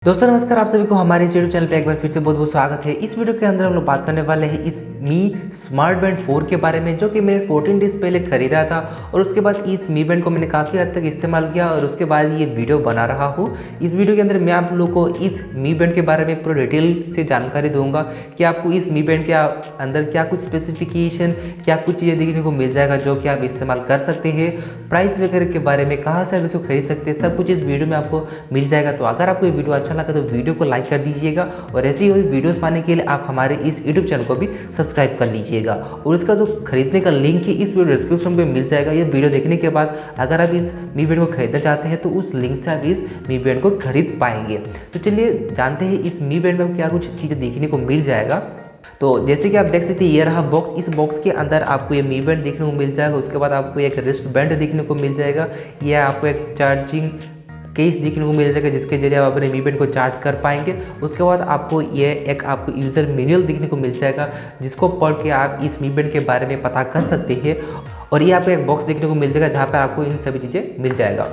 दोस्तों नमस्कार, आप सभी को हमारे इस यूट्यूब चैनल पे एक बार फिर से बहुत बहुत स्वागत है। इस वीडियो के अंदर हम लोग बात करने वाले हैं इस मी स्मार्ट बैंड 4 के बारे में, जो कि मैंने 14 डेज पहले खरीदा था और उसके बाद इस मी बैंड को मैंने काफ़ी हद तक इस्तेमाल किया और उसके बाद ये वीडियो बना रहा हूँ। इस वीडियो के अंदर मैं आप लोग को इस मी बैंड के बारे में पूरा डिटेल से जानकारी दूंगा कि आपको इस मी बैंड के अंदर क्या कुछ स्पेसिफिकेशन, क्या कुछ चीज़ें देखने को मिल जाएगा जो कि आप इस्तेमाल कर सकते हैं, प्राइस वगैरह के बारे में, कहाँ से आप इसको खरीद सकते हैं, सब कुछ इस वीडियो में आपको मिल जाएगा। तो अगर आपको ये वीडियो अच्छा लगा तो वीडियो को लाइक कर दीजिएगा और ऐसी ही वीडियोस पाने के लिए आप हमारे इस यूट्यूब चैनल को भी सब्सक्राइब कर लीजिएगा। और इसका जो खरीदने का लिंक है इस वीडियो डिस्क्रिप्शन में मिल जाएगा। ये वीडियो देखने के बाद अगर आप इस मी बैंड को खरीदना चाहते हैं तो उस लिंक से आप इस मी बैंड को खरीद पाएंगे। तो चलिए जानते हैं इस मी बैंड में क्या कुछ चीज़ें देखने को मिल जाएगा। तो जैसे कि आप देख सकते हैं ये रहा बॉक्स। इस बॉक्स के अंदर आपको ये मी बैंड देखने को मिल जाएगा। उसके बाद आपको एक रिस्ट बैंड देखने को मिल जाएगा। यह आपको एक चार्जिंग केस देखने को मिल जाएगा जिसके जरिए आप अपने मी बैंड को चार्ज कर पाएंगे। उसके बाद आपको ये एक आपको यूज़र मैनुअल देखने को मिल जाएगा जिसको पढ़ के आप इस मी बैंड के बारे में पता कर सकते हैं। और ये आपको एक बॉक्स देखने को मिल जाएगा जहाँ पर आपको इन सभी चीज़ें मिल जाएगा।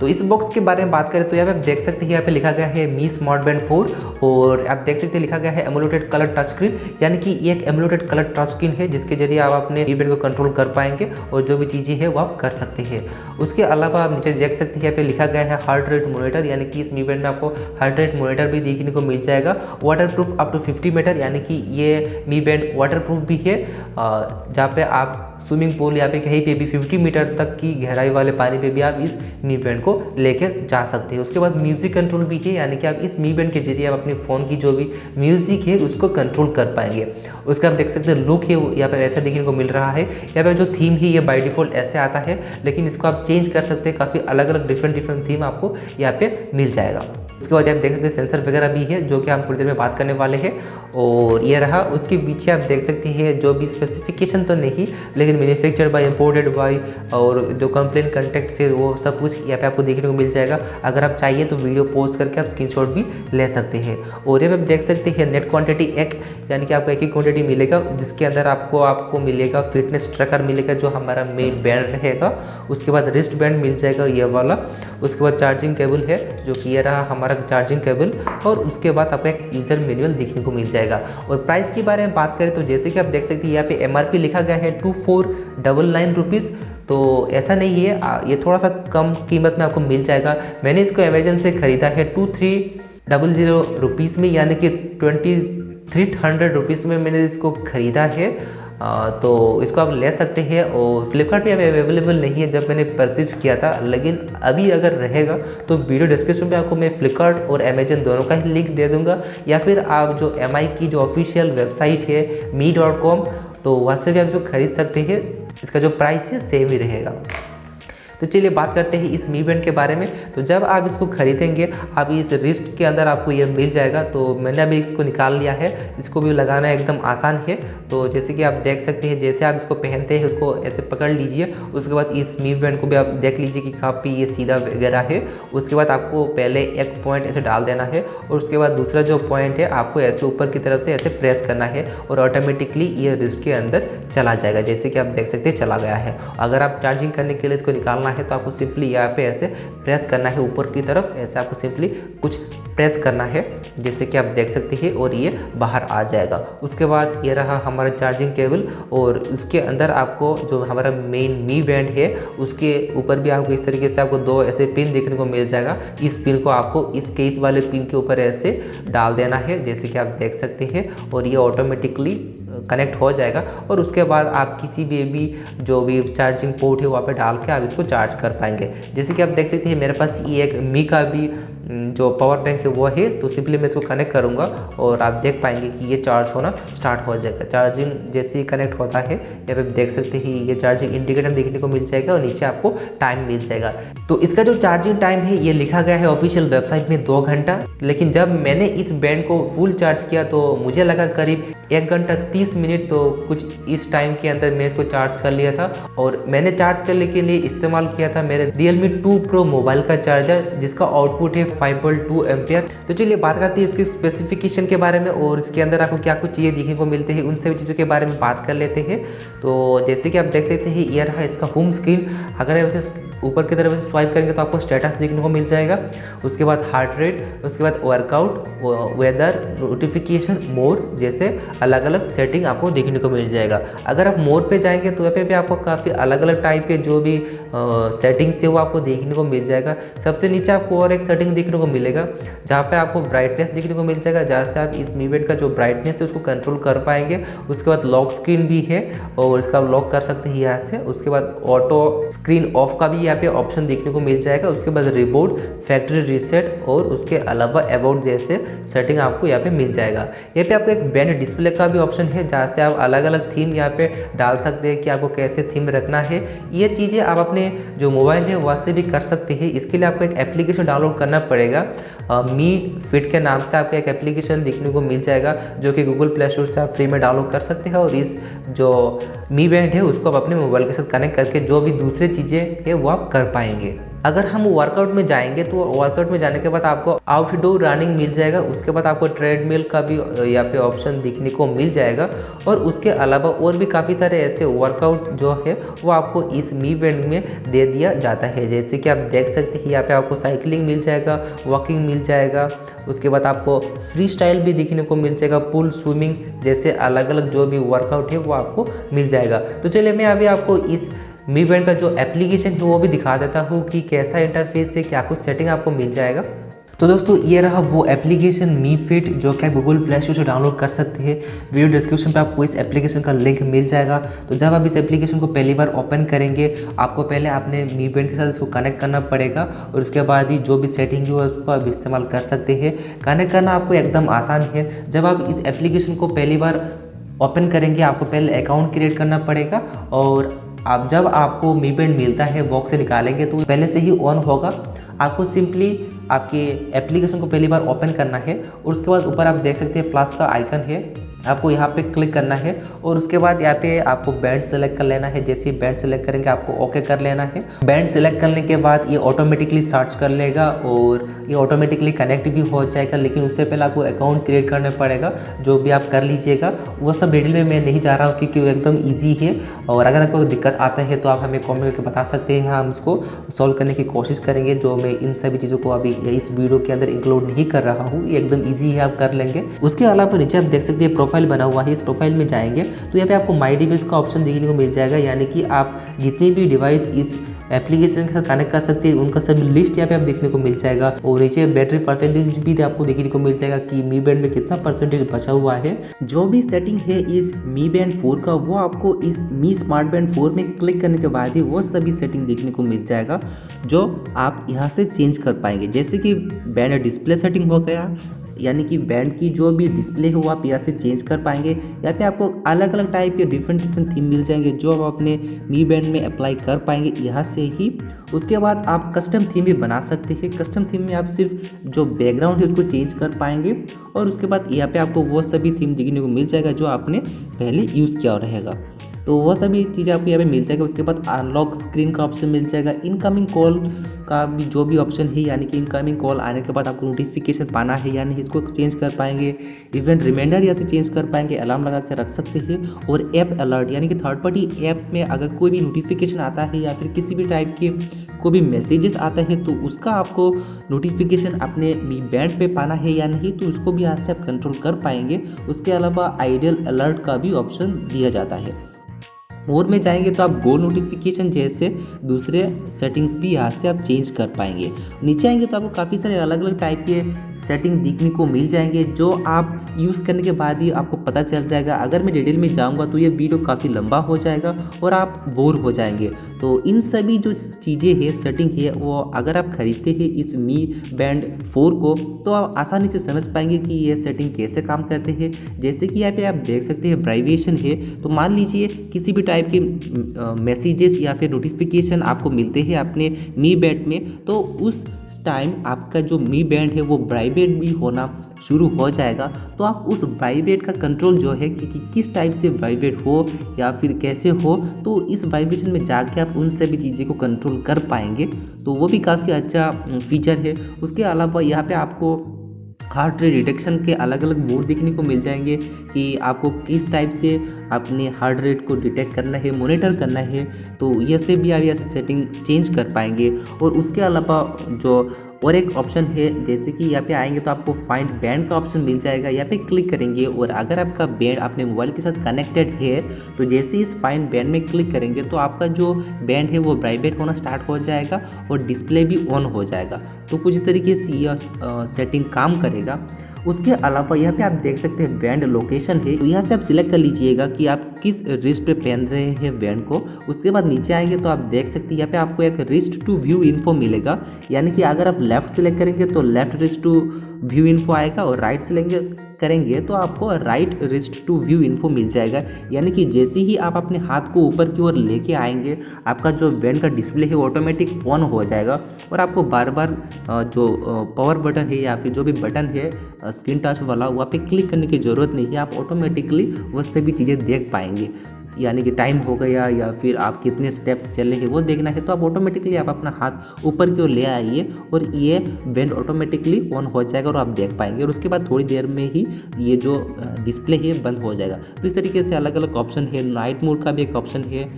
तो इस बॉक्स के बारे में बात करें तो यहाँ पे आप देख सकते हैं यहाँ पे लिखा गया है मी स्मार्ट बैंड 4 और आप देख सकते हैं लिखा गया है एमुलेटेड कलर टच स्क्रीन, यानी कि ये एक एमुलेटेड कलर टच स्क्रीन है जिसके जरिए आप अपने मी बैंड को कंट्रोल कर पाएंगे और जो भी चीज़ें हैं वो आप कर सकते हैं। उसके अलावा आप नीचे देख सकते हैं यहाँ पे लिखा गया है हार्ट रेट मॉनिटर, यानी कि इस मी बैंड में आपको हार्ट रेट मॉनिटर भी देखने को मिल जाएगा। Waterproof up to 50 metre, यानी कि ये मी बैंड वाटर प्रूफ भी है जहाँ पे आप स्विमिंग पूल या पे कहीं पे भी 50 मीटर तक की गहराई वाले पानी पे भी आप इस मी बैंड को लेकर जा सकते हैं। उसके बाद म्यूजिक कंट्रोल भी है, यानी कि आप इस मी बैंड के जरिए आप अपने फ़ोन की जो भी म्यूजिक है उसको कंट्रोल कर पाएंगे। उसका आप देख सकते हैं लुक है यहाँ पे ऐसा देखने को मिल रहा है। यहाँ पे जो थीम है ये बाय डिफ़ॉल्ट ऐसे आता है, लेकिन इसको आप चेंज कर सकते हैं। काफ़ी अलग अलग डिफरेंट थीम आपको यहाँ पे मिल जाएगा। उसके बाद आप देख सकते हैं सेंसर वगैरह भी है जो कि हम थोड़ी देर में बात करने वाले हैं। और ये रहा उसके पीछे आप देख सकते हैं जो भी स्पेसिफिकेशन तो नहीं, लेकिन मैन्युफैक्चर बाय, इम्पोर्टेड बाय और जो कंप्लेन कंटेक्ट से वो सब कुछ यहाँ पे आपको देखने को मिल जाएगा। अगर आप चाहिए तो वीडियो पॉज करके आप स्क्रीनशॉट भी ले सकते हैं। और ये आप देख सकते हैं नेट क्वांटिटी एक, यानी कि आपको एक ही क्वांटिटी मिलेगा जिसके अंदर आपको मिलेगा फिटनेस ट्रैकर मिलेगा जो हमारा मेन बैंड रहेगा। उसके बाद रिस्ट बैंड मिल जाएगा ये वाला। उसके बाद चार्जिंग केबल है जो कि ये रहा हमारा चार्जिंग केबल। और उसके बाद आपको एक यूजर मैनुअल देखने को मिल जाएगा। और प्राइस के बारे में बात करें तो जैसे कि आप देख सकते हैं यहाँ पे MRP लिखा गया है 2499 रुपीज़। तो ऐसा नहीं है, ये थोड़ा सा कम कीमत में आपको मिल जाएगा। मैंने इसको अमेजन से ख़रीदा है 2300 रुपीज़ में, यानी कि 2300 रुपीज़ में मैंने इसको ख़रीदा है। तो इसको आप ले सकते हैं। और फ्लिपकार्ट पे अभी अवेलेबल नहीं है जब मैंने परचेज किया था, लेकिन अभी अगर रहेगा तो वीडियो डिस्क्रिप्शन में आपको मैं फ्लिपकार्ट और अमेजन दोनों का ही लिंक दे दूंगा, या फिर आप जो MI की जो ऑफिशियल वेबसाइट है me.com, तो वहाँ से भी आप जो खरीद सकते हैं। इसका जो प्राइस है सेम ही रहेगा। तो चलिए बात करते हैं इस मी बैंड के बारे में। तो जब आप इसको खरीदेंगे आप इस रिस्ट के अंदर आपको ये मिल जाएगा। तो मैंने अभी इसको निकाल लिया है, इसको भी लगाना एकदम आसान है। तो जैसे कि आप देख सकते हैं जैसे आप इसको पहनते हैं उसको ऐसे पकड़ लीजिए। उसके बाद इस मी बैंड को भी आप देख लीजिए कि काफ़ी ये सीधा वगैरह है। उसके बाद आपको पहले एक पॉइंट ऐसे डाल देना है और उसके बाद दूसरा जो पॉइंट है आपको ऐसे ऊपर की तरफ से ऐसे प्रेस करना है और ऑटोमेटिकली ये रिस्ट के अंदर चला जाएगा। जैसे कि आप देख सकते हैं चला गया है। अगर आप चार्जिंग करने के लिए इसको निकालना है तो आपको सिंपली यहाँ पे ऐसे प्रेस करना है ऊपर की तरफ, ऐसे आपको सिंपली कुछ प्रेस करना है जैसे कि आप देख सकते हैं और ये बाहर आ जाएगा। उसके बाद ये रहा हमारा चार्जिंग केबल और उसके अंदर आपको जो हमारा मेन मी बैंड है उसके ऊपर भी आपको इस तरीके से आपको दो ऐसे पिन देखने को मिल जाएगा। इस पिन को आपको इस केस वाले पिन के ऊपर ऐसे डाल देना है जैसे कि आप देख सकते हैं और ये ऑटोमेटिकली कनेक्ट हो जाएगा। और उसके बाद आप किसी भी जो भी चार्जिंग पोर्ट है वहाँ पे डाल के आप इसको चार्ज कर पाएंगे। जैसे कि आप देख सकते हैं मेरे पास ये एक मी का भी जो पावर बैंक है वो है, तो सिंपली मैं इसको कनेक्ट करूँगा और आप देख पाएंगे कि ये चार्ज होना स्टार्ट हो जाएगा। चार्जिंग जैसे ही कनेक्ट होता है यहाँ पे देख सकते हैं ये चार्जिंग इंडिकेटर देखने को मिल जाएगा और नीचे आपको टाइम मिल जाएगा। तो इसका जो चार्जिंग टाइम है ये लिखा गया है ऑफिशियल वेबसाइट में 2 घंटा, लेकिन जब मैंने इस बैंड को फुल चार्ज किया तो मुझे लगा करीब 1 घंटा 30 मिनट, तो कुछ इस टाइम के अंदर मैं इसको चार्ज कर लिया था। और मैंने चार्ज करने के लिए इस्तेमाल किया था मेरे Realme 2 Pro मोबाइल का चार्जर जिसका आउटपुट है 5.2 एम्पियर। तो चलिए बात करते हैं इसके स्पेसिफिकेशन के बारे में और इसके अंदर आपको क्या कुछ चीज़ें देखने को मिलते हैं, उन सभी चीज़ों के बारे में बात कर लेते हैं। तो जैसे कि आप देख सकते हैं ये रहा इसका होम स्क्रीन। अगर आप इसे ऊपर की तरफ स्वाइप करेंगे तो आपको स्टेटस देखने को मिल जाएगा, उसके बाद हार्ट रेट, उसके बाद वर्कआउट, वेदर, नोटिफिकेशन, मोर जैसे अलग अलग सेटिंग आपको देखने को मिल जाएगा। अगर आप मोर पे जाएंगे तो यहाँ पे भी आपको काफ़ी अलग अलग टाइप के जो भी सेटिंग्स है वो आपको देखने को मिल जाएगा। सबसे नीचे आपको और एक सेटिंग देखने को मिलेगा जहाँ पे आपको ब्राइटनेस देखने को मिल जाएगा, जहाँ से आप इस Mi Band का जो ब्राइटनेस है उसको कंट्रोल कर पाएंगे। उसके बाद लॉक स्क्रीन भी है और इसका लॉक कर सकते हैं यहाँ से। उसके बाद ऑटो स्क्रीन ऑफ का भी यहाँ पे ऑप्शन देखने को मिल जाएगा। उसके बाद रिबूट, फैक्ट्री रीसेट और उसके अलावा अबाउट जैसे सेटिंग आपको यहाँ पे मिल जाएगा। यहाँ पे आपको एक बैंड डिस्प्ले का भी ऑप्शन है जहाँ से आप अलग अलग थीम यहाँ पे डाल सकते हैं कि आपको कैसे थीम रखना है। ये चीज़ें आप अपने जो मोबाइल है वहाँ से भी कर सकते हैं। इसके लिए आपको एक एप्लीकेशन डाउनलोड करना पड़ेगा। मी फिट के नाम से आपको एक एप्लीकेशन देखने को मिल जाएगा जो कि गूगल प्ले स्टोर से आप फ्री में डाउनलोड कर सकते हैं और इस जो Mi Band है उसको आप अपने मोबाइल के साथ कनेक्ट करके जो भी दूसरी चीज़ें है वो आप कर पाएंगे। अगर हम वर्कआउट में जाएंगे तो वर्कआउट में जाने के बाद आपको आउटडोर रनिंग मिल जाएगा। उसके बाद आपको ट्रेडमिल का भी यहाँ पे ऑप्शन दिखने को मिल जाएगा और उसके अलावा और भी काफ़ी सारे ऐसे वर्कआउट जो है वो आपको इस Mi Band में दे दिया जाता है। जैसे कि आप देख सकते हैं यहाँ पे आपको साइकिलिंग मिल जाएगा, वॉकिंग मिल जाएगा, उसके बाद आपको फ्री स्टाइल भी देखने को मिल जाएगा, पूल, स्विमिंग जैसे अलग अलग जो भी वर्कआउट है वो आपको मिल जाएगा। तो चलिए मैं अभी आपको इस Mi Band का जो एप्लीकेशन है वो भी दिखा देता हूँ कि कैसा इंटरफेस है, क्या कुछ सेटिंग आपको मिल जाएगा। तो दोस्तों ये रहा वो एप्लीकेशन मी फिट जो कि आप गूगल प्ले स्टोर से डाउनलोड कर सकते हैं। वीडियो डिस्क्रिप्शन पे आपको इस एप्लीकेशन का लिंक मिल जाएगा। तो जब आप इस एप्लीकेशन को पहली बार ओपन करेंगे आपको पहले अपने Mi Band के साथ इसको कनेक्ट करना पड़ेगा और उसके बाद ही जो भी सेटिंग है उसको आप इस्तेमाल कर सकते हैं। कनेक्ट करना आपको एकदम आसान है। जब आप इस एप्लीकेशन को पहली बार ओपन करेंगे आपको पहले अकाउंट क्रिएट करना पड़ेगा और आप जब आपको Mi Band मिलता है बॉक्स से निकालेंगे तो पहले से ही ऑन होगा। आपको सिंपली आपके एप्लीकेशन को पहली बार ओपन करना है और उसके बाद ऊपर आप देख सकते हैं प्लस का आइकन है, आपको यहाँ पे क्लिक करना है और उसके बाद यहाँ पे आपको बैंड सेलेक्ट कर लेना है। जैसे ही बैंड सेलेक्ट करेंगे आपको ओके कर लेना है। बैंड सेलेक्ट करने के बाद ये ऑटोमेटिकली सर्च कर लेगा और ये ऑटोमेटिकली कनेक्ट भी हो जाएगा, लेकिन उससे पहले आपको अकाउंट क्रिएट करना पड़ेगा। जो भी आप कर लीजिएगा वो सब डिटेल में मैं नहीं जा रहा हूँ क्योंकि वो एकदम ईजी है और अगर आपको दिक्कत आता है तो आप हमें कॉमेंट करके बता सकते हैं, हम उसको सॉल्व करने की कोशिश करेंगे। जो मैं इन सभी चीज़ों को अभी इस वीडियो के अंदर इंक्लूड नहीं कर रहा हूँ, ये एकदम ईजी है, आप कर लेंगे। उसके अलावा नीचे आप देख सकते हैं प्रोफाइल बना हुआ है। इस प्रोफाइल में जाएंगे तो यहाँ पे आपको माई डिवाइस का ऑप्शन देखने को मिल जाएगा, यानी कि आप जितनी भी डिवाइस इस एप्लीकेशन के साथ कनेक्ट कर सकते हैं उनका सभी लिस्ट यहाँ पे आप देखने को मिल जाएगा और नीचे बैटरी परसेंटेज भी आपको देखने को मिल जाएगा कि Mi Band में कितना परसेंटेज बचा हुआ है। जो भी सेटिंग है इस Mi Band 4 का वो आपको इस Mi Smart Band 4 में क्लिक करने के बाद ही वो सभी सेटिंग देखने को मिल जाएगा जो आप यहाँ से चेंज कर पाएंगे। जैसे कि बैंड डिस्प्ले सेटिंग हो गया, यानी कि बैंड की जो भी डिस्प्ले है वो आप यहाँ से चेंज कर पाएंगे। यहाँ पे आपको अलग अलग टाइप के डिफरेंट थीम मिल जाएंगे जो आप अपने Mi Band में अप्लाई कर पाएंगे यहाँ से ही। उसके बाद आप कस्टम थीम भी बना सकते हैं। कस्टम थीम में आप सिर्फ जो बैकग्राउंड है उसको चेंज कर पाएंगे और उसके बाद यहाँ पे आपको वो सभी थीम देखने को मिल जाएगा जो आपने पहले यूज़ किया रहेगा। तो वो सभी चीज़ें आपको यहाँ पे मिल जाएगा। उसके बाद अनलॉक स्क्रीन का ऑप्शन मिल जाएगा। इनकमिंग कॉल का भी जो भी ऑप्शन है, यानी कि इनकमिंग कॉल आने के बाद आपको नोटिफिकेशन पाना है या नहीं, इसको चेंज कर पाएंगे। इवेंट रिमाइंडर यहाँ से चेंज कर पाएंगे, अलार्म लगा के रख सकते हैं। और ऐप अलर्ट, यानी कि थर्ड पार्टी ऐप में अगर कोई भी नोटिफिकेशन आता है या फिर किसी भी टाइप के कोई भी मैसेजेस आता है तो उसका आपको नोटिफिकेशन अपने Mi Band पे पाना है या नहीं, तो उसको भी यहाँ से आप कंट्रोल कर पाएंगे। उसके अलावा आइडियल अलर्ट का भी ऑप्शन दिया जाता है। मोर में जाएंगे तो आप गो नोटिफिकेशन जैसे दूसरे सेटिंग्स भी यहाँ से आप चेंज कर पाएंगे। नीचे आएंगे तो आपको काफ़ी सारे अलग अलग टाइप के सेटिंग दिखने को मिल जाएंगे जो आप यूज़ करने के बाद ही आपको पता चल जाएगा। अगर मैं डिटेल में जाऊँगा तो ये वीडियो काफ़ी लंबा हो जाएगा और आप बोर हो जाएंगे। तो इन सभी जो चीज़ें हैं, सेटिंग है, वो अगर आप खरीदते हैं इस Mi Band 4 को तो आप आसानी से समझ पाएंगे कि ये सेटिंग कैसे काम करते हैं। जैसे कि यहाँ पे आप देख सकते हैं वाइब्रेशन है, तो मान लीजिए किसी भी टाइप के मैसेजेस या फिर नोटिफिकेशन आपको मिलते हैं अपने Mi Band में, तो उस टाइम आपका जो Mi Band है वो वाइब्रेट भी होना शुरू हो जाएगा। तो आप उस वाइब्रेट का कंट्रोल जो है कि किस टाइप से वाइब्रेट हो या फिर कैसे हो, तो इस वाइब्रेशन में जाके आप उन सभी चीज़ें को कंट्रोल कर पाएंगे। तो वो भी काफ़ी अच्छा फीचर है। उसके अलावा यहाँ पे आपको हार्ट रेट डिटेक्शन के अलग अलग मोड देखने को मिल जाएंगे कि आपको किस टाइप से अपने हार्ट रेट को डिटेक्ट करना है, मॉनिटर करना है, तो ये से भी आप यहाँ सेटिंग चेंज कर पाएंगे। और उसके अलावा जो और एक ऑप्शन है, जैसे कि यहाँ पे आएंगे तो आपको फाइंड बैंड का ऑप्शन मिल जाएगा। यहाँ पे क्लिक करेंगे और अगर आपका बैंड अपने मोबाइल के साथ कनेक्टेड है तो जैसे ही इस फाइंड बैंड में क्लिक करेंगे तो आपका जो बैंड है वो वाइब्रेट होना स्टार्ट हो जाएगा और डिस्प्ले भी ऑन हो जाएगा। तो कुछ इस तरीके से यह सेटिंग काम करेगा। उसके अलावा यहाँ पे आप देख सकते हैं बैंड लोकेशन है, तो यहाँ से आप सिलेक्ट कर लीजिएगा कि आप किस रिस्ट पे पहन रहे हैं बैंड को। उसके बाद नीचे आएंगे तो आप देख सकते हैं यहाँ पे आपको एक रिस्ट टू व्यू इन्फो मिलेगा, यानी कि अगर आप लेफ्ट सेलेक्ट करेंगे तो left wrist to view info आएगा और राइट सेलेक्ट करेंगे तो आपको right wrist to view info मिल जाएगा। यानी कि जैसे ही आप अपने हाथ को ऊपर की ओर लेके आएंगे आपका जो बैंड का डिस्प्ले है ऑटोमेटिक ऑन हो जाएगा और आपको बार बार जो पावर बटन है या फिर जो भी बटन है स्क्रीन टच वाला वहाँ पे क्लिक करने की ज़रूरत नहीं है। आप ऑटोमेटिकली वो सभी चीज़ें देख पाएंगे, यानी कि टाइम हो गया या फिर आप कितने स्टेप्स चले हैं वो देखना है तो आप ऑटोमेटिकली आप अपना हाथ ऊपर की ओर ले आइए और ये बैंड ऑटोमेटिकली ऑन हो जाएगा और आप देख पाएंगे। और उसके बाद थोड़ी देर में ही ये जो डिस्प्ले है बंद हो जाएगा। तो इस तरीके से अलग अलग ऑप्शन है। नाइट मोड का भी एक ऑप्शन है,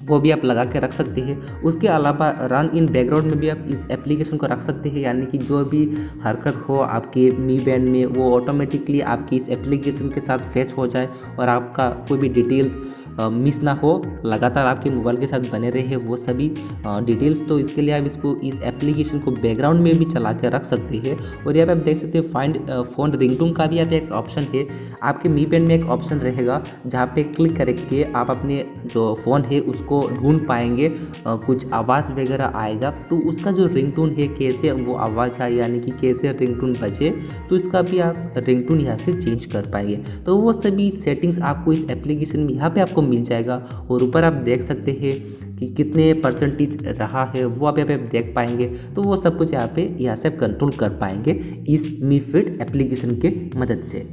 वो भी आप लगा के रख सकते हैं। उसके अलावा रन इन बैकग्राउंड में भी आप इस एप्लीकेशन को रख सकते हैं, यानी कि जो भी हरकत हो आपके मी बैंड में वो ऑटोमेटिकली आपकी इस एप्लीकेशन के साथ फैच हो जाए और आपका कोई भी डिटेल्स मिस ना हो, लगातार आपके मोबाइल के साथ बने रहे वो सभी डिटेल्स। तो इसके लिए आप इसको इस एप्लीकेशन को बैकग्राउंड में भी चला के रख सकते हैं। और यहाँ पे आप देख सकते हैं फाइंड फ़ोन रिंगटोन का भी यहाँ पे एक ऑप्शन है। आपके मी बैंड में एक ऑप्शन रहेगा जहाँ पे क्लिक करके आप अपने जो फ़ोन है उसको ढूंढ पाएंगे, कुछ आवाज़ वगैरह आएगा तो उसका जो रिंगटोन है कैसे वो आवाज़ आए, यानी कि कैसे रिंगटोन बजे, तो इसका भी आप रिंगटोन यहाँ से चेंज कर पाएंगे। तो वो सभी सेटिंग्स आपको इस एप्लीकेशन में यहाँ पे आपको मिल जाएगा। और ऊपर आप देख सकते हैं कि कितने परसेंटेज रहा है वो आप यहाँ पे देख पाएंगे। तो वो सब कुछ यहाँ से आप कंट्रोल कर पाएंगे इस मी फिट एप्लीकेशन के मदद से।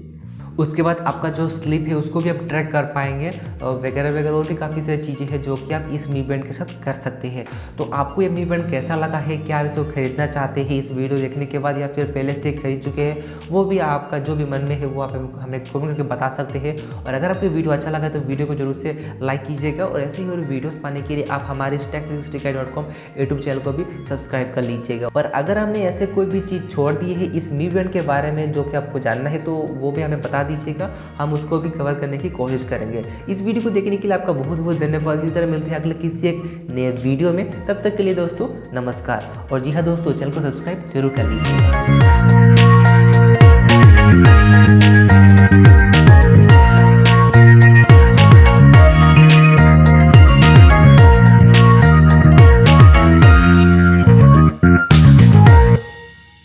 उसके बाद आपका जो स्लीप है उसको भी आप ट्रैक कर पाएंगे वगैरह वगैरह और भी काफ़ी सारी चीज़ें हैं जो कि आप इस मी बैंड के साथ कर सकते हैं। तो आपको ये मी बैंड कैसा लगा है, क्या आप इसको खरीदना चाहते हैं इस वीडियो देखने के बाद या फिर पहले से खरीद चुके हैं, वो भी आपका जो भी मन में है वो आप हमें कमेंट करके बता सकते हैं। और अगर आपको वीडियो अच्छा लगा तो वीडियो को जरूर से लाइक कीजिएगा और ऐसे ही और वीडियोज़ पाने के लिए आप हमारे tech360.com यूट्यूब चैनल को भी सब्सक्राइब कर लीजिएगा। और अगर हमने ऐसे कोई भी चीज़ छोड़ दी है इस मी बैंड के बारे में जो कि आपको जानना है तो वो भी हमें बता दीजिएगा, हम उसको भी कवर करने की कोशिश करेंगे। इस वीडियो को देखने के लिए आपका बहुत बहुत धन्यवाद। इसी तरह मिलते हैं अगले किसी एक नए वीडियो में, तब तक के लिए दोस्तों नमस्कार। और जी हाँ दोस्तों, चैनल को सब्सक्राइब जरूर कर लीजिएगा।